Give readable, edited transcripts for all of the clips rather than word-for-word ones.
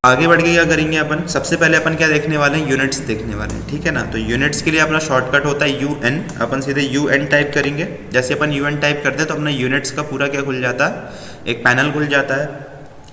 आगे बढ़ के क्या करेंगे अपन, सबसे पहले अपन क्या देखने वाले हैं, यूनिट्स देखने वाले हैं, ठीक है ना। तो यूनिट्स के लिए अपना शॉर्टकट होता है UN। अपन सीधे UN टाइप करेंगे। जैसे अपन UN टाइप करते हैं तो अपना यूनिट्स का पूरा क्या खुल जाता है, एक पैनल खुल जाता है।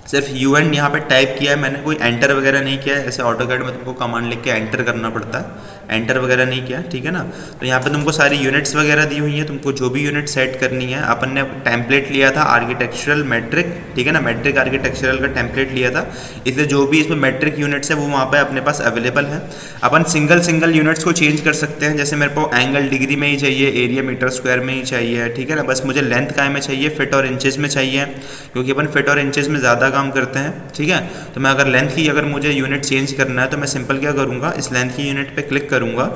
सिर्फ UN यहाँ पे टाइप किया है मैंने, कोई एंटर वगैरह नहीं किया है। ऐसे ऑटोकैड में तुमको कमांड लिख के एंटर करना पड़ता है, एंटर वगैरह नहीं किया, ठीक है ना। तो यहाँ पे तुमको सारी यूनिट्स वगैरह दी हुई है, तुमको जो भी यूनिट सेट करनी है। अपन ने टेम्पलेट लिया था आर्किटेक्चरल मैट्रिक, ठीक है ना, मैट्रिक आर्किटेक्चरल का टेम्पलेट लिया था, इसलिए जो भी इसमें मैट्रिक यूनिट्स है वो वहाँ पे अपने पास अवेलेबल है। अपन सिंगल सिंगल यूनिट्स को चेंज कर सकते हैं। जैसे मेरे को एंगल डिग्री में ही चाहिए, एरिया मीटर स्क्वायर में ही चाहिए, ठीक है ना। बस मुझे लेंथ काय में चाहिए, फिट और इंचेस में चाहिए, क्योंकि अपन फिट और इंचेस में ज़्यादा काम करते हैं, ठीक है। तो मैं अगर लेंथ की अगर मुझे यूनिट चेंज करना है तो मैं सिंपल क्या करूँगा, इस लेंथ की यूनिट पे क्लिक करूँगा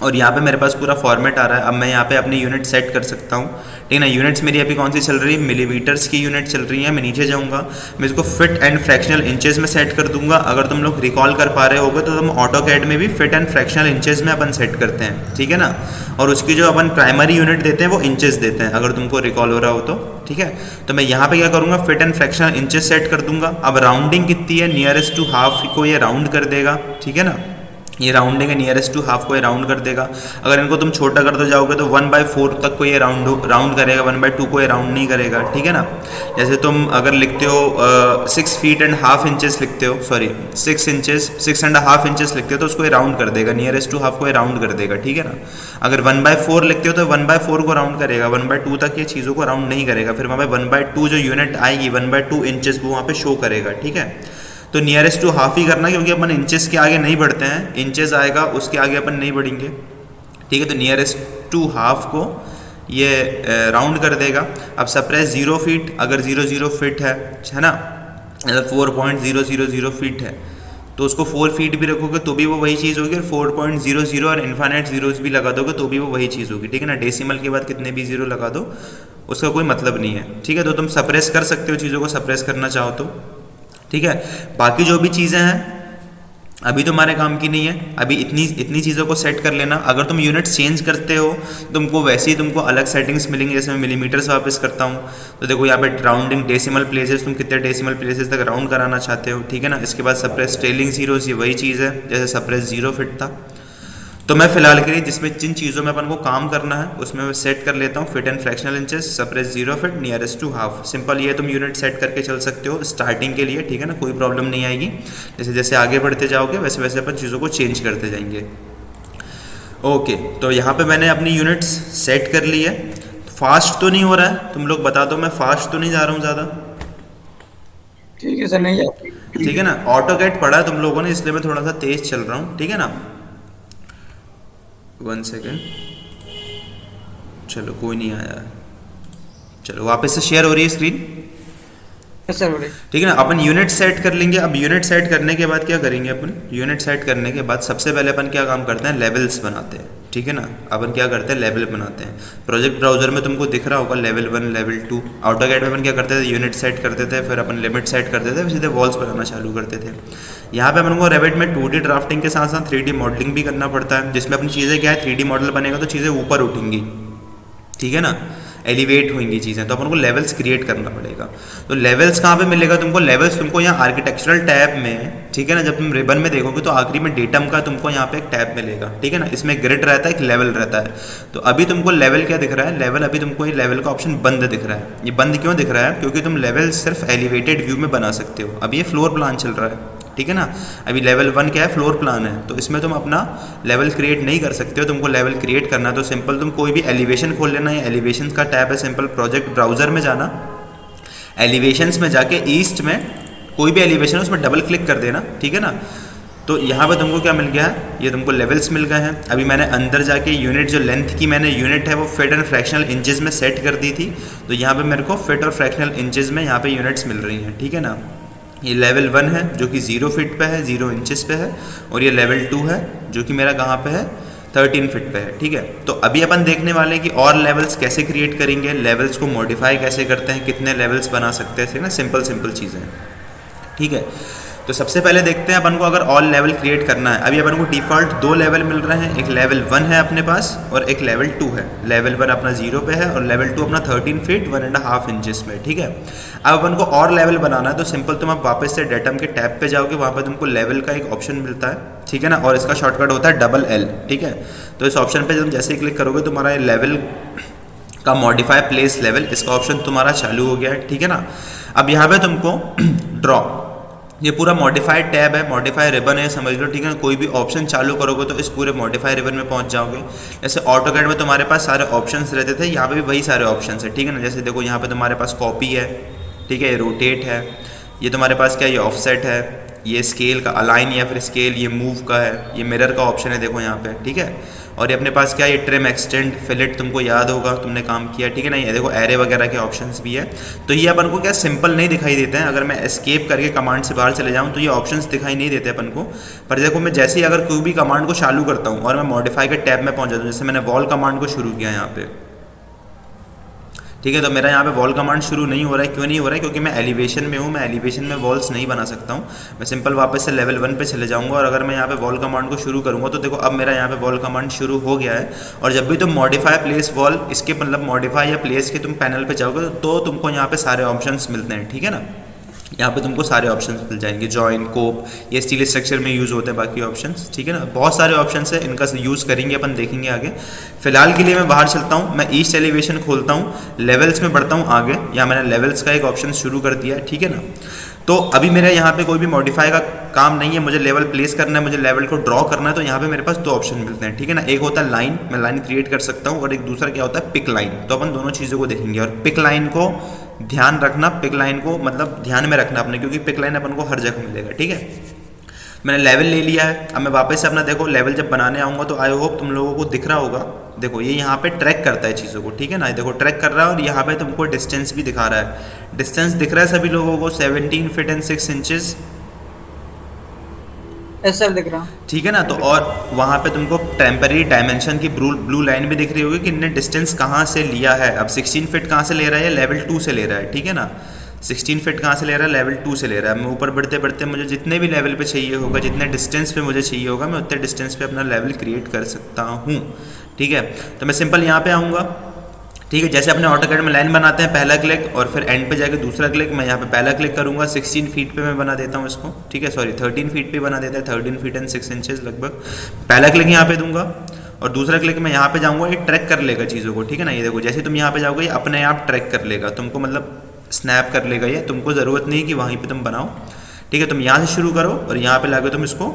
और यहाँ पे मेरे पास पूरा फॉर्मेट आ रहा है। अब मैं यहाँ पे अपनी यूनिट सेट कर सकता हूँ, ठीक है ना। यूनिट्स मेरी अभी कौन सी चल रही है, मिलीमीटर्स की यूनिट चल रही है। मैं नीचे जाऊँगा, मैं इसको फिट एंड फ्रैक्शनल इंचेस में सेट कर दूंगा। अगर तुम लोग रिकॉल कर पा रहे होगे तो तुम ऑटोकैड में भी फिट एंड फ्रैक्शनल इंचेस में अपन सेट करते हैं, ठीक है ना। और उसकी जो अपन प्राइमरी यूनिट देते हैं वो इंचेस देते हैं, अगर तुमको रिकॉल हो रहा हो तो, ठीक है। तो मैं यहाँ पे क्या करूँगा, fit and fractional inches set कर दूंगा। अब राउंडिंग कितनी है, नियरेस्ट टू हाफ को ये राउंड कर देगा, ठीक है ना। ये राउंडिंग है, नियरेस्ट टू हाफ को ये राउंड कर देगा। अगर इनको तुम छोटा करते जाओगे तो 1/4 तक को ये राउंड करेगा, 1/2 को ये राउंड नहीं करेगा, ठीक है ना। जैसे तुम अगर लिखते हो 6 फीट एंड हाफ इंचेस लिखते हो, सॉरी 6.5 इंचेस लिखते हो तो उसको ये राउंड कर देगा, नियरेस्ट टू हाफ को ये राउंड कर देगा, ठीक है ना। अगर 1/4 लिखते हो तो 1/4 को राउंड करेगा, 1/2 तक ये चीज़ों को राउंड नहीं करेगा। फिर वहाँ पे 1/2 जो यूनिट आएगी, 1/2 इंचेस वो वहाँ पे शो करेगा, ठीक है। तो नियरेस्ट टू हाफ ही करना, क्योंकि अपन इंचेस के आगे नहीं बढ़ते हैं, इंचेस आएगा उसके आगे अपन नहीं बढ़ेंगे, ठीक है। तो नियरेस्ट टू हाफ को ये राउंड कर देगा। अब सप्रेस 0 फीट, अगर 0 फीट है ना, अगर 4.000 फीट है तो उसको 4 फीट भी रखोगे तो भी वो वही चीज़ होगी, और 4.00 और इन्फाइनाइट जीरोस भी लगा दोगे तो भी वो वही चीज़ होगी, ठीक है ना। डेसिमल के बाद कितने भी जीरो लगा दो उसका कोई मतलब नहीं है, ठीक है। तो तुम सप्रेस कर सकते हो, चीज़ों को सप्रेस करना चाहो तो, ठीक है। बाकी जो भी चीज़ें हैं अभी तुम्हारे काम की नहीं है, अभी इतनी चीज़ों को सेट कर लेना। अगर तुम यूनिट्स चेंज करते हो तुमको वैसे ही तुमको अलग सेटिंग्स मिलेंगी। जैसे मैं मिलीमीटर्स वापस करता हूँ तो देखो यहाँ पे राउंडिंग डेसिमल प्लेसेस, तुम कितने डेसिमल प्लेसेस तक राउंड कराना चाहते हो, ठीक है ना। इसके बाद सप्रेस ट्रेलिंग जीरोस, ये वही चीज़ है जैसे सप्रेस 0 फिट था। तो मैं फिलहाल के लिए जिसमें जिन चीज़ों में अपन को काम करना है उसमें मैं सेट कर लेता हूँ feet and fractional inches, suppress 0 feet, nearest to half. Simple ये तुम यूनिट सेट करके चल सकते हो स्टार्टिंग के लिए, ठीक है ना, कोई प्रॉब्लम नहीं आएगी। जैसे जैसे आगे बढ़ते जाओगे वैसे वैसे अपन चीज़ों को चेंज करते जाएंगे। ओके, तो यहाँ पे मैंने अपनी यूनिट्स सेट कर ली है। फास्ट तो नहीं हो रहा है, तुम लोग बता दो, मैं फास्ट तो नहीं जा रहा हूँ ज़्यादा, ठीक है सर, नहीं जाती। ठीक है ना। ऑटोकैड पढ़ा है तुम लोगों ने इसलिए मैं थोड़ा सा तेज़ चल रहा हूँ, ठीक है ना। 1 सेकेंड, चलो कोई नहीं आया, चलो वापस से शेयर हो रही है स्क्रीन, सर बोले। ठीक है ना। अपन यूनिट सेट कर लेंगे। अब यूनिट सेट करने के बाद क्या करेंगे अपन, यूनिट सेट करने के बाद सबसे पहले अपन क्या काम करते हैं, लेवल्स बनाते हैं, ठीक है ना। अपन क्या करते हैं, लेवल बनाते हैं। प्रोजेक्ट ब्राउजर में तुमको दिख रहा होगा लेवल 1, लेवल 2। ऑटोकैड में अपन क्या करते थे, यूनिट सेट करते थे, फिर अपन लिमिट सेट करते थे, फिर सीधे वॉल्स बनाना चालू करते थे। यहाँ पे अपन को रेविट में 2D ड्राफ्टिंग के साथ साथ 3D मॉडलिंग भी करना पड़ता है, जिसमें अपनी चीज़ें क्या है, 3D मॉडल बनेगा तो चीज़ें ऊपर उठेंगी, ठीक है ना, एलिवेट होंगी चीज़ें। तो अपन को लेवल्स क्रिएट करना पड़ेगा। तो लेवल्स कहाँ पे मिलेगा तुमको, लेवल्स तुमको यहाँ आर्किटेक्चरल टैब में, ठीक है ना। जब तुम रिबन में देखोगे तो आखिरी में डेटम का तुमको यहाँ पे एक टैब मिलेगा, ठीक है ना। इसमें ग्रिड रहता है, एक लेवल रहता है। तो अभी तुमको लेवल क्या दिख रहा है, लेवल अभी तुमको ये लेवल का ऑप्शन बंद दिख रहा है। ये बंद क्यों दिख रहा है, क्योंकि तुम लेवल सिर्फ एलिवेटेड व्यू में बना सकते हो। अभी ये फ्लोर प्लान चल रहा है, ठीक है ना। अभी लेवल 1 क्या है, फ्लोर प्लान है, तो इसमें तुम अपना लेवल क्रिएट नहीं कर सकते हो। तुमको लेवल क्रिएट करना तो सिंपल तुम कोई भी एलिवेशन खोल लेना, ये एलिवेशन का टैब है, सिंपल प्रोजेक्ट ब्राउजर में जाना, एलिवेशंस में जाके ईस्ट में कोई भी एलिवेशन है उसमें डबल क्लिक कर देना, ठीक है ना। तो यहाँ पे तुमको क्या मिल गया है, ये तुमको लेवल्स मिल गए हैं। अभी मैंने अंदर जाके यूनिट जो लेंथ की मैंने यूनिट है वो फिट एंड फ्रैक्शनल इंचेस में सेट कर दी थी, तो यहाँ पे मेरे को फिट और फ्रैक्शनल इंचेस में यहाँ पे यूनिट्स मिल रही हैं, ठीक है ना। ये लेवल 1 है जो कि 0 फीट पे है, 0 इंचेस पे है, और ये लेवल 2 है जो कि मेरा कहाँ पे है, 13 फीट पे है, ठीक है। तो अभी अपन देखने वाले हैं कि और लेवल्स कैसे क्रिएट करेंगे, लेवल्स को मॉडिफाई कैसे करते हैं, कितने लेवल्स बना सकते हैं, ना सिंपल चीज़ें हैं, ठीक है। तो सबसे पहले देखते हैं अपन को अगर ऑल लेवल क्रिएट करना है। अभी अपन को डिफ़ॉल्ट 2 लेवल मिल रहे हैं, एक लेवल 1 है अपने पास और एक लेवल 2 है। लेवल 1 अपना 0 पे है और लेवल 2 अपना 13 फीट 1.5 इंचेस में, ठीक है। अब अपन को और लेवल बनाना है तो सिंपल तुम आप वापस से डेटम के टैब पे जाओगे, वहाँ पर तुमको लेवल का एक ऑप्शन मिलता है, ठीक है ना, और इसका शॉर्टकट होता है $L, ठीक है। तो इस ऑप्शन पर तुम जैसे ही क्लिक करोगे तुम्हारा ये लेवल का मॉडिफाई प्लेस लेवल, इसका ऑप्शन तुम्हारा चालू हो गया है, ठीक है ना। अब यहाँ पे तुमको ड्रॉ, ये पूरा मॉडिफाइड टैब है, मॉडिफाई रिबन है, समझ लो, ठीक है। कोई भी ऑप्शन चालू करोगे तो इस पूरे मॉडिफाई रिबन में पहुंच जाओगे। जैसे ऑटोकैड में तुम्हारे पास सारे ऑप्शंस रहते थे, यहाँ पे भी वही सारे ऑप्शंस है, ठीक है ना। जैसे देखो यहाँ पे तुम्हारे पास कॉपी है, ठीक है, ये रोटेट है, ये तुम्हारे पास क्या, ये ऑफसेट है, ये स्केल का अलाइन या फिर स्केल, ये मूव का है, ये मिरर का ऑप्शन है, देखो यहाँ पे, ठीक है। और ये अपने पास क्या है, ये ट्रिम, एक्सटेंड, फिलेट, तुमको याद होगा, तुमने काम किया, ठीक है ना। ये देखो एरे वगैरह के ऑप्शंस भी है। तो ये अपन को क्या सिंपल नहीं दिखाई देते हैं। अगर मैं एस्केप करके कमांड से बाहर चले जाऊँ तो ये ऑप्शंस दिखाई नहीं देते अपन को। पर देखो मैं जैसे ही अगर कोई भी कमांड को चालू करता हूँ और मैं मॉडिफाई के टैब में पहुँच जाता हूँ, जैसे मैंने वॉल कमांड को शुरू किया यहाँ पे, ठीक है, तो मेरा यहाँ पे वॉल कमांड शुरू नहीं हो रहा है। क्यों नहीं हो रहा है? क्योंकि मैं एलिवेशन में हूँ, मैं एलिवेशन में वॉल्स नहीं बना सकता हूँ। मैं सिंपल वापस से लेवल 1 पे चले जाऊँगा और अगर मैं यहाँ पे वॉल कमांड को शुरू करूँगा तो देखो अब मेरा यहाँ पे वॉल कमांड शुरू हो गया है। और जब भी तुम मॉडिफाई प्लेस वॉल, इसके मतलब मॉडिफाई या प्लेस के तुम पैनल पे जाओगे तो तुमको यहाँ पे सारे ऑप्शंस मिलते हैं, ठीक है ना। यहाँ पे तुमको सारे ऑप्शंस मिल जाएंगे, जॉइन, कोप, ये स्टील स्ट्रक्चर में यूज़ होते हैं बाकी ऑप्शंस, ठीक है ना। बहुत सारे ऑप्शंस है, इनका यूज़ करेंगे अपन, देखेंगे आगे। फिलहाल के लिए मैं बाहर चलता हूँ, मैं ईस्ट एलिवेशन खोलता हूँ, लेवल्स में बढ़ता हूँ आगे। यहाँ मैंने लेवल्स का एक ऑप्शन शुरू कर दिया है, ठीक है ना। तो अभी मेरे यहाँ पे कोई भी मॉडिफाई का काम नहीं है, मुझे लेवल प्लेस करना है, मुझे लेवल को ड्रॉ करना है। तो यहाँ पे मेरे पास 2 ऑप्शन मिलते हैं, ठीक है ना। एक होता है लाइन, मैं लाइन क्रिएट कर सकता हूँ, और एक दूसरा क्या होता है, पिक लाइन। तो अपन दोनों चीज़ों को देखेंगे। और पिक लाइन को ध्यान रखना, पिक लाइन को मतलब ध्यान में रखना अपने, क्योंकि पिक लाइन अपन को हर जगह मिलेगा, ठीक है। मैंने लेवल ले लिया है। अब मैं वापस से अपना देखो लेवल जब बनाने आऊँगा तो आई होप तुम लोगों को दिख रहा होगा, देखो ये यहाँ पे ट्रैक करता है चीज़ों को, ठीक है ना। देखो ट्रैक कर रहा है और यहाँ पे तुमको डिस्टेंस भी दिखा रहा है। डिस्टेंस दिख रहा है सभी लोगों को, 17 फीट एंड 6 इंचेस, सर दिख रहा, ठीक है ना। तो और वहाँ पे तुमको टेम्पररी डायमेंशन की ब्लू लाइन भी दिख रही होगी कि इनने डिस्टेंस कहाँ से लिया है। अब 16 फीट कहाँ से ले रहा है, लेवल 2 से ले रहा है, ठीक है ना। 16 फीट कहाँ से ले रहा है, लेवल 2 से ले रहा है। मैं ऊपर बढ़ते बढ़ते मुझे जितने भी लेवल पे चाहिए होगा, जितने डिस्टेंस पे मुझे चाहिए होगा, मैं उतने डिस्टेंस पे अपना लेवल क्रिएट कर सकता हूँ, ठीक है। तो मैं सिंपल यहाँ पे आऊँगा, ठीक है। जैसे अपने ऑटोकैड में लाइन बनाते हैं, पहला क्लिक और फिर एंड पे जाके दूसरा क्लिक। मैं यहाँ पे पहला क्लिक करूँगा, 16 फीट पे मैं बना देता हूँ इसको, ठीक है, सॉरी 13 फीट पे बना देता है, 13 फीट एंड 6 इंचेस लगभग। पहला क्लिक यहाँ पे दूंगा और दूसरा क्लिक मैं यहाँ पे जाऊँगा, ये ट्रैक कर लेगा चीज़ों को, ठीक है ना। ये देखो जैसे तुम यहाँ पे जाओगे ये अपने आप ट्रैक कर लेगा तुमको, मतलब स्नैप कर लेगा ये, तुमको ज़रूरत नहीं कि वहीं पे तुम बनाओ, ठीक है। तुम यहाँ से शुरू करो और यहाँ पे लाके तुम इसको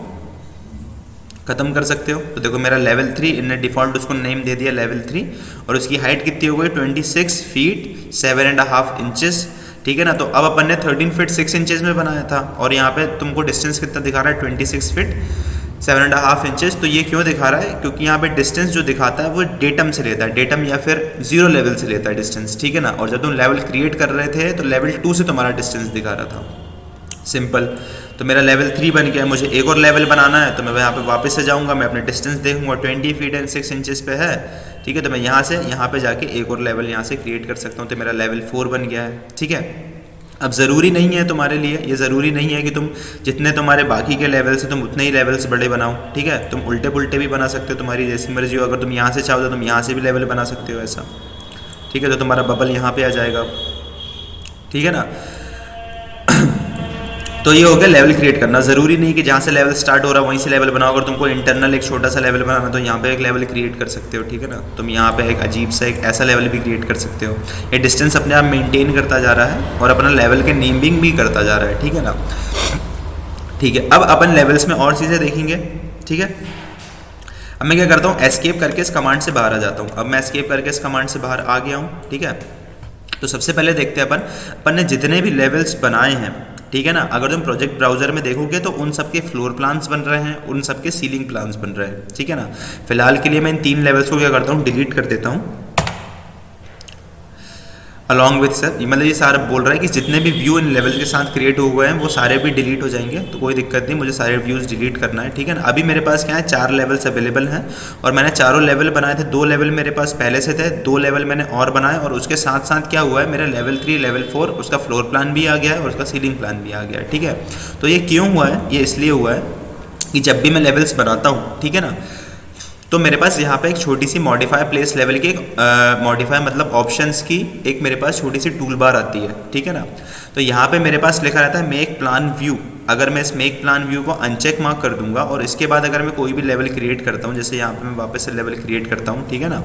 ख़त्म कर सकते हो। तो देखो मेरा लेवल 3, इनने डिफ़ॉल्ट उसको नेम दे दिया लेवल 3, और उसकी हाइट कितनी हो गई, 26 फीट 7.5 इंचेस, ठीक है ना। तो अब अपन ने 13 फीट 6 इंचेस में बनाया था और यहाँ पे तुमको डिस्टेंस कितना दिखा रहा है, 26 फीट 7.5 इंचेस। तो ये क्यों दिखा रहा है, क्योंकि यहाँ पे डिस्टेंस जो दिखाता है वो डेटम से लेता है, डेटम या फिर 0 लेवल से लेता है डिस्टेंस, ठीक है ना। और जब तुम लेवल क्रिएट कर रहे थे तो लेवल 2 से तुम्हारा डिस्टेंस दिखा रहा था, सिंपल। तो मेरा लेवल 3 बन गया, मुझे एक और लेवल बनाना है। तो मैं यहाँ पे वापस से जाऊँगा, मैं अपने डिस्टेंस देखूँगा 20 फीट एंड 6 इंचेस पे है, ठीक है। तो मैं यहाँ से यहाँ पे जाके एक और लेवल यहाँ से क्रिएट कर सकता हूँ। तो मेरा लेवल 4 बन गया है, ठीक है। अब ज़रूरी नहीं है तुम्हारे लिए, ये ज़रूरी नहीं है कि तुम जितने तुम्हारे बाकी के लेवल्स हैं तुम उतने ही लेवल्स बड़े बनाओ, ठीक है। तुम उल्टे पुल्टे भी बना सकते हो, तुम्हारी जैसी मर्जी हो। अगर तुम यहाँ से चाहो तो तुम यहाँ से भी लेवल बना सकते हो ऐसा, ठीक है। तो तुम्हारा बबल यहाँ पे आ जाएगा, ठीक है ना। तो ये हो गया लेवल क्रिएट करना। ज़रूरी नहीं कि जहाँ से लेवल स्टार्ट हो रहा है वहीं से लेवल बनाओ। अगर तुमको इंटरनल एक छोटा सा लेवल बनाना तो यहाँ पे एक लेवल क्रिएट कर सकते हो, ठीक है ना। तुम यहाँ पे एक अजीब सा एक ऐसा लेवल भी क्रिएट कर सकते हो। ये डिस्टेंस अपने आप मेंटेन करता जा रहा है और अपना लेवल के नेमिंग भी करता जा रहा है, ठीक है ना। ठीक है, अब अपन लेवल्स में और चीज़ें देखेंगे, ठीक है। अब मैं क्या करता हूँ, एस्केप करके इस कमांड से बाहर आ जाता हूँ। अब मैं एस्केप करके इस कमांड से बाहर आ गया हूँ, ठीक है। तो सबसे पहले देखते हैं अपन ने जितने भी लेवल्स बनाए हैं, ठीक है ना। अगर तुम प्रोजेक्ट ब्राउजर में देखोगे तो उन सब के फ्लोर प्लान्स बन रहे हैं, उन सब के सीलिंग प्लान्स बन रहे हैं, ठीक है ना। फिलहाल के लिए मैं इन 3 लेवल्स को क्या करता हूँ, डिलीट कर देता हूँ। अलॉन्ग विथ सर, मतलब ये सारा बोल रहा है कि जितने भी व्यू इन लेवल के साथ क्रिएट हुए हैं वो सारे भी डिलीट हो जाएंगे, तो कोई दिक्कत नहीं, मुझे सारे व्यूज़ डिलीट करना है, ठीक है ना। अभी मेरे पास क्या है, 4 लेवल्स अवेलेबल हैं और मैंने चारों लेवल बनाए थे। 2 लेवल मेरे पास पहले से थे, 2 लेवल मैंने और बनाए, और उसके साथ साथ क्या हुआ है, मेरा लेवल 3 लेवल 4 उसका फ्लोर प्लान भी आ गया है और उसका सीलिंग प्लान भी आ गया है, ठीक है। तो ये क्यों हुआ है, ये इसलिए हुआ है कि जब भी मैं लेवल्स बनाता हूँ, ठीक है ना, तो मेरे पास यहाँ पे एक छोटी सी मॉडिफाई प्लेस लेवल की मॉडिफाई मतलब ऑप्शंस की एक मेरे पास छोटी सी टूल बार आती है, ठीक है ना। तो यहाँ पे मेरे पास लिखा रहता है मेक प्लान व्यू। अगर मैं इस मेक प्लान व्यू को अनचेक मार्क कर दूंगा और इसके बाद अगर मैं कोई भी लेवल क्रिएट करता हूँ, जैसे यहाँ पे मैं वापस से लेवल क्रिएट करता हूँ, ठीक है ना,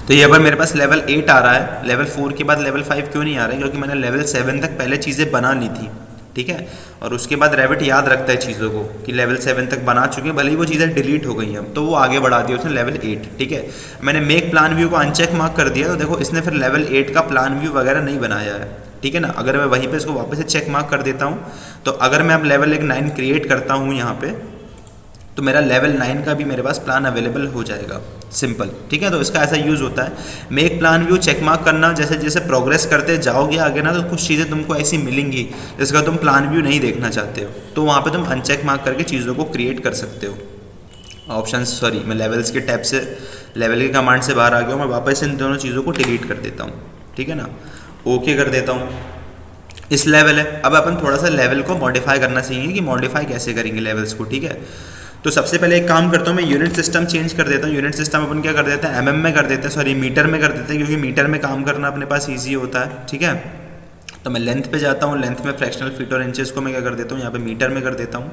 तो यहाँ पर मेरे पास लेवल 8 आ रहा है, लेवल 4 के बाद लेवल 5 क्यों नहीं आ रहा है, क्योंकि मैंने लेवल 7 तक पहले चीज़ें बना ली थी, ठीक है। और उसके बाद रेविट याद रखता है चीज़ों को कि लेवल 7 तक बना चुके हैं, भले ही वो चीज़ें डिलीट हो गई हैं, तो वो आगे बढ़ा दिया उसने लेवल 8, ठीक है। मैंने मेक प्लान व्यू को अनचेक मार्क कर दिया, तो देखो इसने फिर लेवल 8 का प्लान व्यू वगैरह नहीं बनाया है, ठीक है ना। अगर मैं वहीं पे इसको वापस से चेक मार्क कर देता हूँ, तो अगर मैं अब लेवल 9 क्रिएट करता हूँ यहाँ पे, तो मेरा लेवल 9 का भी मेरे पास प्लान अवेलेबल हो जाएगा, सिंपल, ठीक है। तो इसका ऐसा यूज़ होता है, make plan view check mark करना, जैसे जैसे प्रोग्रेस करते जाओगे आगे ना, तो कुछ चीज़ें तुमको ऐसी मिलेंगी जिसका तुम प्लान व्यू नहीं देखना चाहते हो, तो वहाँ पे तुम अनचेक मार्क करके चीज़ों को क्रिएट कर सकते हो। ऑप्शन सॉरी, मैं लेवल्स के टैब से, लेवल के कमांड से बाहर आ गया हूँ, मैं वापस इन दोनों चीज़ों को डिलीट कर देता हूँ, ठीक है ना, ओके कर देता हूँ। इस लेवल है, अब अपन थोड़ा सा लेवल को मॉडिफाई करना सीखेंगे कि मॉडिफाई कैसे करेंगे लेवल्स को, ठीक है। तो सबसे पहले एक काम करता हूँ, मैं यूनिट सिस्टम चेंज कर देता हूँ। यूनिट सिस्टम अपन क्या कर देते हैं, एमएम में कर देते हैं, सॉरी मीटर में कर देते हैं, क्योंकि मीटर में काम करना अपने पास ईजी होता है, ठीक है। तो मैं लेंथ पे जाता हूँ, लेंथ में फ्रैक्शनल फीट और इंचेस को मैं क्या कर देता हूँ, यहाँ पे मीटर में कर देता हूँ,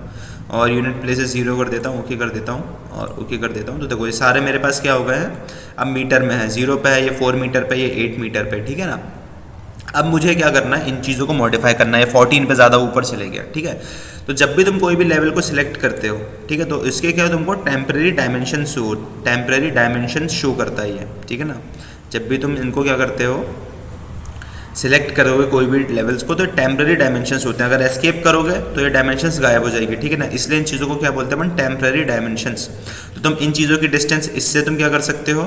और यूनिट प्लेसेस 0 कर देता हूँ, ओके कर देता हूँ और ओके कर देता हूँ। तो देखो ये सारे मेरे पास क्या हो गए हैं, अब मीटर में है, 0 पे है, ये 4 मीटर पे, ये 8 मीटर पे, ठीक है ना। अब मुझे क्या करना है, इन चीज़ों को मॉडिफाई करना है, 14 पे ज़्यादा ऊपर चले गया, ठीक है। तो जब भी तुम कोई भी लेवल को सिलेक्ट करते हो, ठीक है, तो इसके क्या तुमको टेम्परेरी डायमेंशन शो करता है ये, ठीक है ना। जब भी तुम इनको क्या करते हो, सिलेक्ट करोगे कोई भी लेवल्स को, तो टेम्परेरी डायमेंशंस होते हैं, अगर एस्केप करोगे तो ये डायमेंशंस गायब हो जाएगी, ठीक है ना। इसलिए इन चीज़ों को क्या बोलते हैं, टेम्परेरी डायमेंशंस। तो तुम इन चीज़ों की डिस्टेंस इससे तुम क्या कर सकते हो,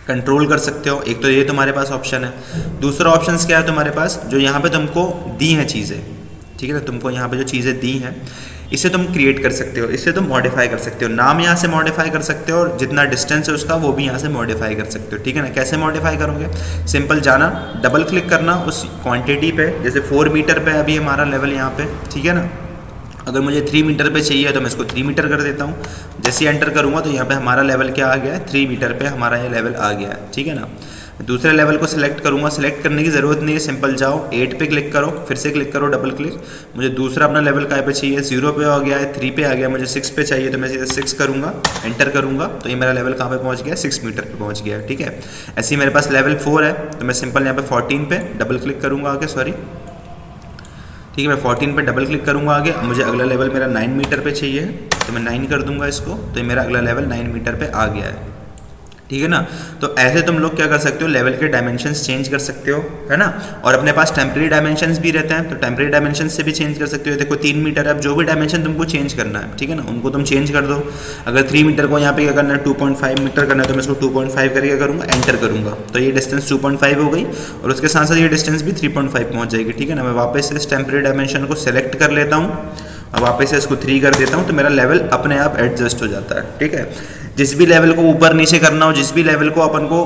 कंट्रोल कर सकते हो। एक तो ये तुम्हारे पास ऑप्शन है। दूसरा ऑप्शन क्या है तुम्हारे पास, जो यहाँ पे तुमको दी हैं चीज़ें, ठीक है ना, तुमको यहाँ पे जो चीज़ें दी हैं इसे तुम क्रिएट कर सकते हो, इससे तुम मॉडिफाई कर सकते हो। नाम यहाँ से मॉडिफाई कर सकते हो और जितना डिस्टेंस है उसका वो भी यहाँ से मॉडिफाई कर सकते हो, ठीक है ना। कैसे मॉडिफाई करोगे, सिंपल जाना, डबल क्लिक करना उस क्वांटिटी पे, जैसे 4 मीटर पे अभी हमारा लेवल यहाँ पे, ठीक है ना। अगर मुझे 3 मीटर पे चाहिए तो मैं इसको 3 मीटर कर देता हूँ। जैसे एंटर करूँगा तो यहाँ पे हमारा लेवल क्या आ गया है, 3 मीटर पे हमारा ये लेवल आ गया है, ठीक है ना। दूसरे लेवल को सिलेक्ट करूँगा, सिलेक्ट करने की ज़रूरत नहीं है, सिंपल जाओ 8 पे क्लिक करो, फिर से क्लिक करो डबल क्लिक। मुझे दूसरा अपना लेवल काय पे चाहिए, 0 पे आ गया है, 3 पे आ गया, मुझे 6 पे चाहिए तो मैं सीधे 6 करूँगा, एंटर करूँगा, तो ये मेरा लेवल कहाँ पे पहुँच गया, 6 मीटर पे पहुँच गया, ठीक है। ऐसे ही मेरे पास लेवल 4 है, तो मैं सिंपल यहाँ पे 14 पे डबल क्लिक करूँगा आगे, सॉरी, ठीक है, मैं 14 पे डबल क्लिक करूँगा आगे। अब मुझे अगला लेवल मेरा 9 मीटर पे चाहिए, तो मैं 9 कर दूंगा इसको, तो ये मेरा अगला लेवल 9 मीटर पे आ गया है, ठीक है ना। तो ऐसे तुम लोग क्या कर सकते हो, लेवल के डायमेंशंस चेंज कर सकते हो, है ना। और अपने पास टेम्परेरी डायमेंशंस भी रहते हैं, तो टेम्परेरी डायमेंशंस से भी चेंज कर सकते हो। देखो 3 मीटर है, अब जो भी डायमेंशन तुमको चेंज करना है, ठीक है ना, उनको तुम चेंज कर दो। अगर 3 मीटर को यहाँ पे क्या करना है, 2.5 मीटर करना है, तो मैं इसको 2.5 करके करूँगा, एंटर करूँगा, तो ये डिस्टेंस 2.5 हो गई, और उसके साथ साथ ये डिस्टेंस भी 3.5 पहुँच जाएगी, ठीक है ना। मैं वापस से इस टेम्परेरी डायमेंशन को सेलेक्ट कर लेता हूँ और वापस से इसको 3 कर देता हूँ, तो मेरा लेवल अपने आप एडजस्ट हो जाता है, ठीक है। जिस भी लेवल को ऊपर नीचे करना हो, जिस भी लेवल को अपन को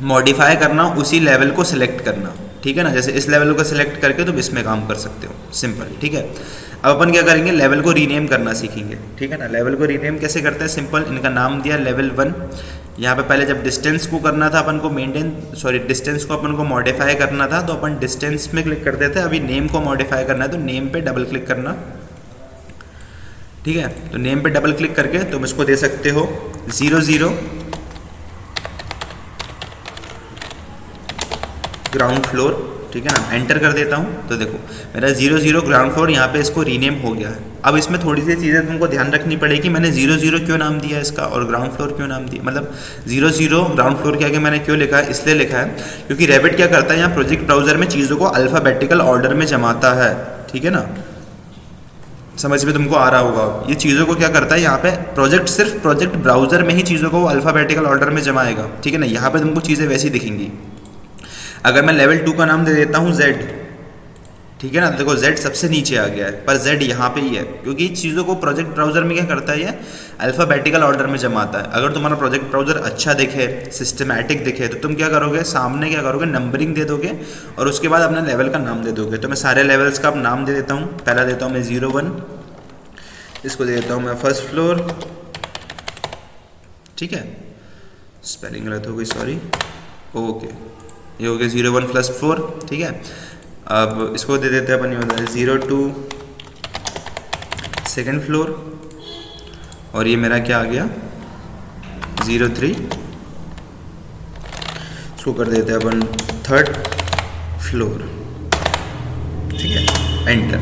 मॉडिफाई करना हो, उसी लेवल को सिलेक्ट करना, ठीक है ना। जैसे इस लेवल को सिलेक्ट करके तुम इसमें काम कर सकते हो, सिंपल, ठीक है। अब अपन क्या करेंगे, लेवल को रीनेम करना सीखेंगे, ठीक है ना। लेवल को रीनेम कैसे करते हैं, सिंपल, इनका नाम दिया लेवल 1। यहाँ पे पहले जब डिस्टेंस को करना था अपन को डिस्टेंस को अपन को मॉडिफाई करना था, तो अपन डिस्टेंस में क्लिक कर देते हैं। अभी नेम को मॉडिफाई करना है तो नेम पे डबल क्लिक करना, ठीक है। तो नेम पे डबल क्लिक करके तुम इसको दे सकते हो 00 ग्राउंड फ्लोर, ठीक है ना, एंटर कर देता हूँ। तो देखो मेरा 00 ग्राउंड फ्लोर यहाँ पे इसको रीनेम हो गया है। अब इसमें थोड़ी सी चीज़ें तुमको ध्यान रखनी पड़ेगी, मैंने 00 क्यों नाम दिया इसका और ग्राउंड फ्लोर क्यों नाम दिया, मतलब 00 ग्राउंड फ्लोर के आगे मैंने क्यों लिखा है, इसलिए लिखा है क्योंकि रेविट क्या करता है, यहाँ प्रोजेक्ट ब्राउजर में चीज़ों को अल्फ़ाबेटिकल ऑर्डर में जमाता है, ठीक है ना। समझ में तुमको आ रहा होगा, ये चीज़ों को क्या करता है, यहाँ पे सिर्फ प्रोजेक्ट ब्राउजर में ही चीज़ों को अल्फ़ाबेटिकल ऑर्डर में जमाएगा, ठीक है ना। यहाँ पे तुमको चीज़ें वैसी दिखेंगी। अगर मैं लेवल 2 का नाम दे देता हूँ Z, ठीक है ना, देखो Z सबसे नीचे आ गया है, पर Z यहाँ पे ही है, क्योंकि चीज़ों को प्रोजेक्ट ब्राउज़र में क्या करता है, ये अल्फ़ाबेटिकल ऑर्डर में जमाता है। अगर तुम्हारा प्रोजेक्ट ब्राउज़र अच्छा दिखे, सिस्टमैटिक दिखे, तो तुम क्या करोगे, सामने क्या करोगे, नंबरिंग दे दोगे और उसके बाद अपने लेवल का नाम दे दोगे। तो मैं सारे लेवल्स का अब नाम दे देता हूँ। पहला देता हूँ मैं 01, इसको दे देता हूँ मैं फर्स्ट फ्लोर, ठीक है, स्पेलिंग गलत हो गई, सॉरी, ओके, ये हो गया 01 + 4, ठीक है। अब इसको दे देते हैं अपन, ये होता है 02 सेकेंड फ्लोर, और ये मेरा क्या आ गया 03, इसको कर देते हैं अपन थर्ड फ्लोर, ठीक है, एंटर।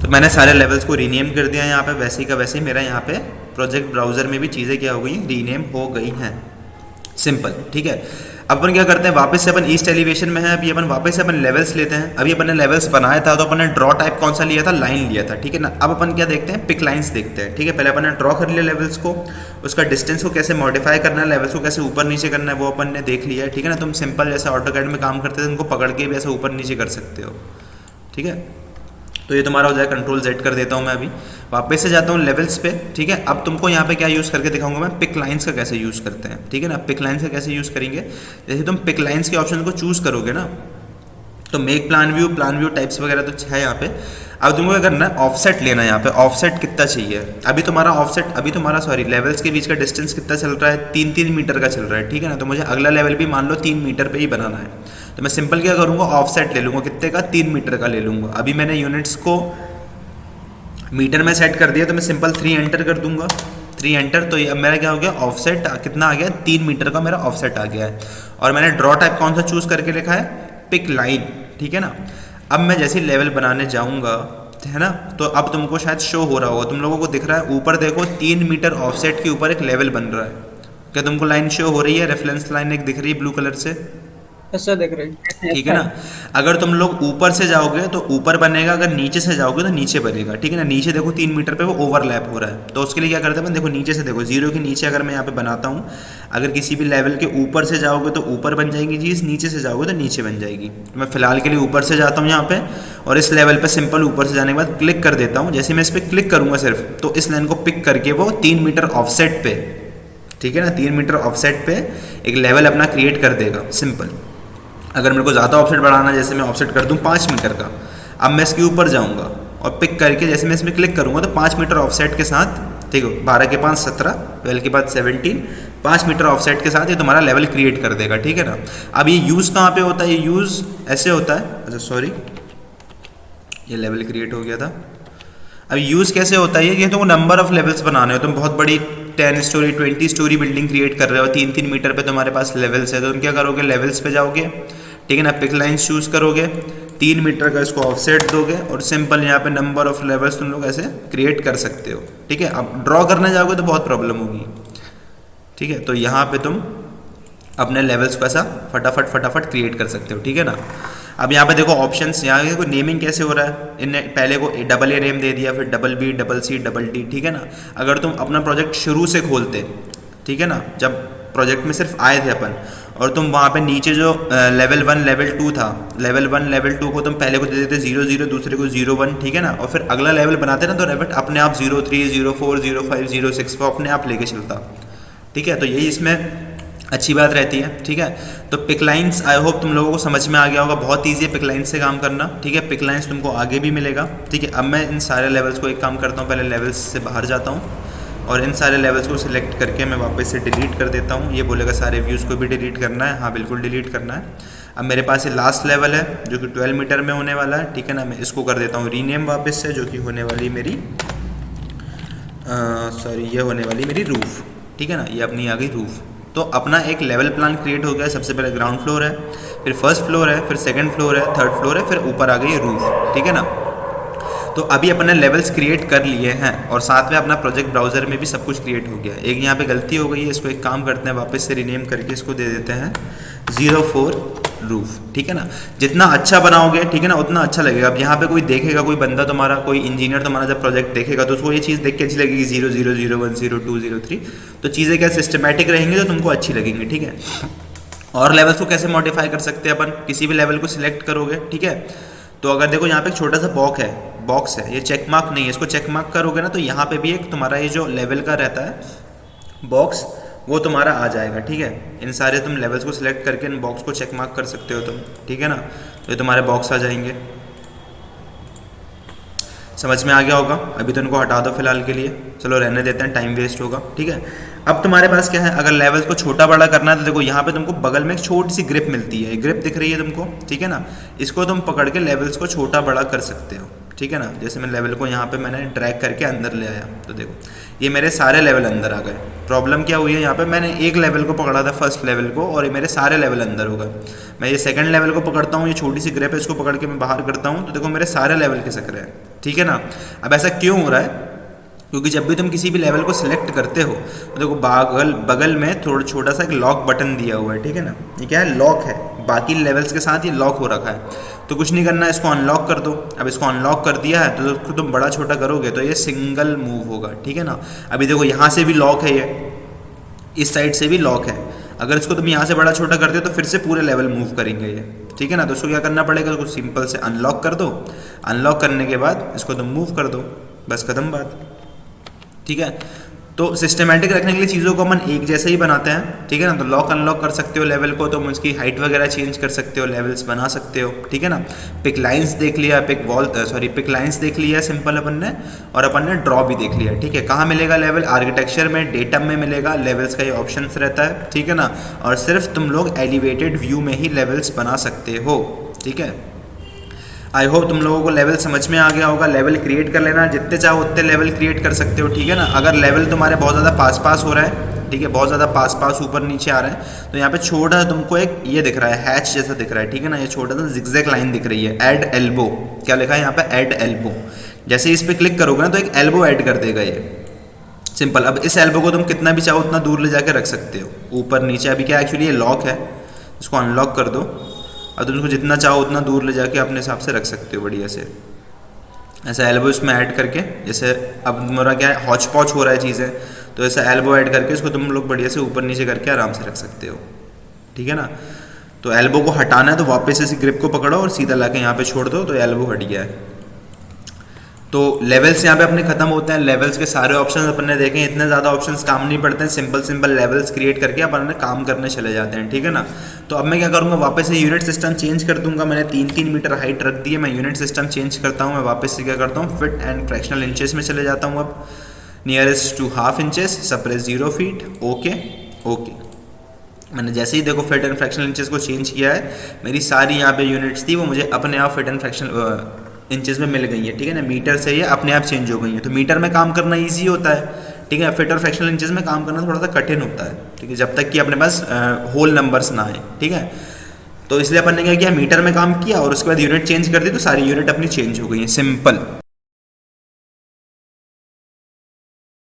तो मैंने सारे लेवल्स को रीनेम कर दिया यहाँ पे, वैसे ही का वैसे ही मेरा यहाँ पे प्रोजेक्ट ब्राउज़र में भी चीज़ें क्या हो गई, रीनेम हो गई हैं, सिंपल, ठीक है। अब अपन क्या करते हैं, वापस से अपन ईस्ट एलिवेशन में है, अभी अपन वापस से अपन लेवल्स लेते हैं। अभी अपन ने लेवल्स बनाया था तो अपन ने ड्रॉ टाइप कौन सा लिया था, लाइन लिया था, ठीक है ना। अब अपन क्या देखते हैं, पिक लाइंस देखते हैं, ठीक है। पहले अपन ने ड्रॉ कर लिया लेवल्स को, उसका डिस्टेंस को कैसे मॉडिफाई करना है, लेवल्स को कैसे ऊपर नीचे करना है, वो अपन ने देख लिया है, ठीक है ना। तुम सिंपल जैसे ऑटोकैड में काम करते थे, उनको पकड़ के भी ऐसे ऊपर नीचे कर सकते हो, ठीक है। तो ये तुम्हारा हो जाए, कंट्रोल Z कर देता हूँ मैं। अभी वापस से जाता हूँ लेवल्स पे, ठीक है। अब तुमको यहाँ पे क्या यूज़ करके दिखाऊंगा मैं, पिक लाइंस का कैसे यूज़ करते हैं, ठीक है ना। पिक लाइंस का कैसे यूज़ करेंगे, जैसे तुम पिक लाइंस के ऑप्शन को चूज़ करोगे ना, तो मेक प्लान व्यू टाइप्स वगैरह तो है यहाँ पे। अब तुमको क्या करना है, ऑफसेट लेना है यहाँ पे। ऑफसेट कितना चाहिए, अभी तुम्हारा सॉरी लेवल्स के बीच का डिस्टेंस कितना चल रहा है, 3-3 मीटर का चल रहा है, ठीक है ना। तो मुझे अगला लेवल भी मान लो 3 मीटर पे ही बनाना है, तो मैं सिंपल क्या करूँगा, ऑफसेट ले लूँगा, कितने का, 3 मीटर का ले लूँगा। अभी मैंने यूनिट्स को मीटर में सेट कर दिया, तो मैं सिंपल 3 एंटर कर दूंगा, 3 एंटर। तो ये अब मेरा क्या हो गया, ऑफसेट कितना आ गया, 3 मीटर का मेरा ऑफसेट आ गया है। और मैंने ड्रॉ टाइप कौन सा चूज़ करके लिखा है, पिक लाइन, ठीक है ना। अब मैं जैसे लेवल बनाने जाऊंगा, है ना, तो अब तुमको शायद शो हो रहा होगा, तुम लोगों को दिख रहा है ऊपर देखो, 3 मीटर ऑफसेट के ऊपर एक लेवल बन रहा है। क्या तुमको लाइन शो हो रही है, रेफरेंस लाइन एक दिख रही है ब्लू कलर से, ऐसा देख रहे हैं, ठीक है ना। अगर तुम लोग ऊपर से जाओगे तो ऊपर बनेगा, अगर नीचे से जाओगे तो नीचे बनेगा, ठीक है ना। नीचे देखो 3 मीटर पे वो ओवरलैप हो रहा है, तो उसके लिए क्या करते हैं, देखो नीचे से देखो, 0 के नीचे अगर मैं यहाँ पे बनाता हूँ, अगर किसी भी लेवल के ऊपर से जाओगे तो ऊपर बन जाएगी चीज़, नीचे से जाओगे तो नीचे बन जाएगी। तो मैं फिलहाल के लिए ऊपर से जाता हूँ यहाँ पे, और इस लेवल पर सिंपल ऊपर से जाने के बाद क्लिक कर देता हूँ। जैसे मैं इस पर क्लिक करूँगा सिर्फ, तो इस लाइन को पिक करके वो 3 मीटर ऑफसेट पे, ठीक है ना, 3 मीटर ऑफसेट पे एक लेवल अपना क्रिएट कर देगा, सिंपल। अगर मेरे को ज़्यादा ऑफसेट बढ़ाना है, जैसे मैं ऑफसेट कर दूं 5 मीटर का, अब मैं इसके ऊपर जाऊंगा और पिक करके जैसे मैं इसमें क्लिक करूंगा तो 5 मीटर ऑफसेट के साथ, ठीक है, 12 के 5 17, 12 के बाद 17, 5 मीटर ऑफसेट के साथ ये तुम्हारा लेवल क्रिएट कर देगा, ठीक है ना। अब ये यूज़ कहाँ पे होता है, ये यूज़ ऐसे होता है, अच्छा सॉरी, ये लेवल क्रिएट हो गया था। अब यूज़ कैसे होता है, ये तुमको नंबर ऑफ लेवल्स बनाने हो, तुम बहुत बड़ी 10 स्टोरी 20 स्टोरी बिल्डिंग क्रिएट कर रहे हो, 3-3 मीटर पे तुम्हारे पास लेवल्स है, तो तुम क्या करोगे, लेवल्स पे जाओगे, ठीक है ना, पिक लाइन्स चूज़ करोगे, 3 मीटर का इसको ऑफसेट दोगे, और सिंपल यहाँ पे नंबर ऑफ लेवल्स तुम लोग ऐसे क्रिएट कर सकते हो, ठीक है। अब ड्रॉ करने जाओगे तो बहुत प्रॉब्लम होगी, ठीक है। तो यहाँ पे तुम अपने लेवल्स को ऐसा फटाफट क्रिएट कर सकते हो, ठीक है ना। अब यहाँ पे देखो ऑप्शंस, यहाँ देखो नेमिंग कैसे हो रहा है, इनने पहले को AA नेम दे दिया, फिर BB, CC, D, ठीक है ना। अगर तुम अपना प्रोजेक्ट शुरू से खोलते, ठीक है ना, जब प्रोजेक्ट में सिर्फ आए थे अपन, और तुम वहाँ पे नीचे जो लेवल 1 लेवल 2 था, लेवल 1 लेवल 2 को तुम पहले को दे देते 00, दूसरे को 01, ठीक है ना, और फिर अगला लेवल बनाते ना, तो रेविट अपने आप 03, 04, 05, 06 को अपने आप लेके चलता, ठीक है। तो यही इसमें अच्छी बात रहती है, ठीक है। तो पिक लाइंस आई होप तुम लोगों को समझ में आ गया होगा, बहुत ईजी है पिक लाइंस से काम करना, ठीक है। पिक लाइंस तुमको आगे भी मिलेगा, ठीक है। अब मैं इन सारे लेवल्स को एक काम करता हूँ, पहले लेवल्स से बाहर जाता हूँ और इन सारे लेवल्स को सिलेक्ट करके मैं वापस से डिलीट कर देता हूँ। ये बोलेगा सारे व्यूज़ को भी डिलीट करना है, हाँ बिल्कुल डिलीट करना है। अब मेरे पास ये लास्ट लेवल है जो कि 12 मीटर में होने वाला है, ठीक है ना। मैं इसको कर देता हूँ रीनेम वापस से, जो कि होने वाली मेरी सॉरी ये होने वाली मेरी रूफ़, ठीक है ना, ये अपनी आ गई रूफ़। तो अपना एक लेवल प्लान क्रिएट हो गया। सबसे पहले ग्राउंड फ्लोर है, फिर फर्स्ट फ्लोर है, फिर सेकंड फ्लोर है, थर्ड फ्लोर है, फिर ऊपर आ गई रूफ, ठीक है ना। तो अभी अपने लेवल्स क्रिएट कर लिए हैं और साथ में अपना प्रोजेक्ट ब्राउज़र में भी सब कुछ क्रिएट हो गया। एक यहाँ पे गलती हो गई है, इसको एक काम करते हैं, वापस से रीनेम करके इसको दे देते हैं 04 रूफ, ठीक है ना। जितना अच्छा बनाओगे, ठीक है ना, उतना अच्छा लगेगा। अब यहाँ पे कोई देखेगा, कोई बंदा तुम्हारा, कोई इंजीनियर तुम्हारा जब प्रोजेक्ट देखेगा तो उसको ये चीज़ देख के अच्छी लगेगी, 00, 01, 02, 03। तो चीज़ें क्या सिस्टमेटिक रहेंगी तो तुमको अच्छी लगेंगी, ठीक है। और लेवल्स को कैसे मॉडिफाई कर सकते हैं अपन, किसी भी लेवल को सिलेक्ट करोगे, ठीक है। तो अगर देखो यहाँ पे एक छोटा सा बॉक्स है, ये चेक मार्क नहीं है, इसको चेक मार्क करोगे ना तो यहाँ पे भी एक तुम्हारा ये जो लेवल का रहता है बॉक्स वो तुम्हारा आ जाएगा, ठीक है। इन सारे तुम लेवल्स को सिलेक्ट करके इन बॉक्स को चेक मार्क कर सकते हो तुम, ठीक है ना। तो ये तुम्हारे बॉक्स आ जाएंगे। समझ में आ गया होगा। अभी तो इनको हटा दो फिलहाल के लिए, चलो रहने देते हैं, टाइम वेस्ट होगा, ठीक है। अब तुम्हारे पास क्या है, अगर लेवल्स को छोटा बड़ा करना है तो देखो यहाँ पे तुमको बगल में एक छोटी सी ग्रिप मिलती है, ग्रिप दिख रही है तुमको, ठीक है ना। इसको तुम पकड़ के लेवल्स को छोटा बड़ा कर सकते हो, ठीक है ना। जैसे मैं लेवल को यहाँ पे मैंने ड्रैग करके अंदर ले आया तो देखो ये मेरे सारे लेवल अंदर आ गए। प्रॉब्लम क्या हुई है, यहाँ पे मैंने एक लेवल को पकड़ा था, फर्स्ट लेवल को, और ये मेरे सारे लेवल अंदर हो गए। मैं ये सेकंड लेवल को पकड़ता हूँ, ये छोटी सी ग्रिप है, इसको पकड़ के मैं बाहर करता हूँ तो देखो मेरे सारे लेवल खिसक रहे हैं, ठीक है ना। अब ऐसा क्यों हो रहा है, क्योंकि जब भी तुम किसी भी लेवल को सिलेक्ट करते हो तो देखो बगल में थोड़ा छोटा सा एक लॉक बटन दिया हुआ है, ठीक है ना। ये क्या है, लॉक है, बाकी लेवल्स के साथ ये लॉक हो रखा है। तो कुछ नहीं करना है, इसको अनलॉक कर दो। अब इसको अनलॉक कर दिया है तो उसको तुम बड़ा छोटा करोगे तो ये सिंगल मूव होगा, ठीक है ना। अभी देखो यहाँ से भी लॉक है, ये इस साइड से भी लॉक है। अगर इसको तुम यहाँ से बड़ा छोटा करते हो तो फिर से पूरे लेवल मूव करेंगे ये, ठीक है ना। तो उसको क्या करना पड़ेगा, उसको सिंपल से अनलॉक कर दो। अनलॉक करने के बाद इसको तुम मूव कर दो, बस खत्म बात, ठीक है। तो सिस्टमेटिक रखने के लिए चीज़ों को अपन एक जैसे ही बनाते हैं, ठीक है ना। तो लॉक अनलॉक कर सकते हो लेवल को, तुम उसकी हाइट वगैरह चेंज कर सकते हो, लेवल्स बना सकते हो, ठीक है ना। पिक लाइंस देख लिया, पिक लाइंस देख लिया सिंपल अपन ने, और अपन ने ड्रॉ भी देख लिया, ठीक है। कहाँ मिलेगा लेवल, आर्किटेक्चर में, डेटम में मिलेगा, लेवल्स का ये ऑप्शन रहता है, ठीक है ना। और सिर्फ तुम लोग एलिवेटेड व्यू में ही लेवल्स बना सकते हो, ठीक है। आई होप तुम लोगों को लेवल समझ में आ गया होगा। लेवल क्रिएट कर लेना, जितने चाहो उतने लेवल क्रिएट कर सकते हो, ठीक है ना। अगर लेवल तुम्हारे बहुत ज़्यादा पास हो रहा है, ठीक है, बहुत ज़्यादा पास ऊपर नीचे आ रहे हैं, तो यहाँ पे छोटा तुमको एक ये दिख रहा है, हैच जैसा दिख रहा है, ठीक है ना। ये छोटा सा जिगजैग लाइन दिख रही है, ऐड एल्बो, क्या लिखा है यहाँ पे, ऐड एल्बो। जैसे ही इस पर क्लिक करोगे ना तो एक एल्बो ऐड कर देगा ये, सिंपल। अब इस एल्बो को तुम कितना भी चाहो उतना दूर ले जाकर रख सकते हो, ऊपर नीचे। अभी क्या एक्चुअली ये लॉक है, इसको अनलॉक कर दो। अब तुम उसको जितना चाहो उतना दूर ले जाके अपने हिसाब से रख सकते हो बढ़िया से, ऐसा एल्बो इसमें ऐड करके। जैसे अब मेरा क्या है, हॉच पॉच हो रहा है चीज़ें, तो ऐसा एल्बो ऐड करके इसको तुम लोग बढ़िया से ऊपर नीचे करके आराम से रख सकते हो, ठीक है ना। तो एल्बो को हटाना है तो वापस इसी ग्रिप को पकड़ो और सीधा लाके यहाँ पे छोड़ दो, तो एल्बो हट गया है। तो लेवल्स यहाँ पे अपने खत्म होते हैं। लेवल्स के सारे ऑप्शंस अपन ने देखे, इतने ज़्यादा ऑप्शंस काम नहीं पड़ते हैं, सिंपल लेवल्स क्रिएट करके अपन काम करने चले जाते हैं, ठीक है ना। तो अब मैं क्या करूँगा, वापस से यूनिट सिस्टम चेंज कर दूंगा। मैंने 3-3 मीटर हाइट रख दी है, मैं यूनिट सिस्टम चेंज करता हूँ। मैं वापस से क्या करता हूँ, फिट एंड फ्रैक्शनल इंचेस में चले जाता हूँ। अब nearest to half inches, suppress 0 feet, okay. मैंने जैसे ही देखो फिट एंड फ्रैक्शनल इंचेस को चेंज किया है, मेरी सारी यहाँ पे यूनिट्स थी वो मुझे अपने आप फिट एंड फ्रैक्शनल इंचेस में मिल गई है, ठीक है ना। मीटर से ये अपने आप चेंज हो गई है, तो मीटर में काम करना ईजी होता है, ठीक है। फिट और फ्रैक्शनल इंचेस में काम करना थोड़ा सा कठिन होता है, ठीक है, जब तक कि अपने पास होल नंबर्स ना आए, ठीक है। तो इसलिए अपन ने क्या किया, मीटर में काम किया और उसके बाद यूनिट चेंज कर दी, तो सारी यूनिट अपनी चेंज हो गई है, सिंपल।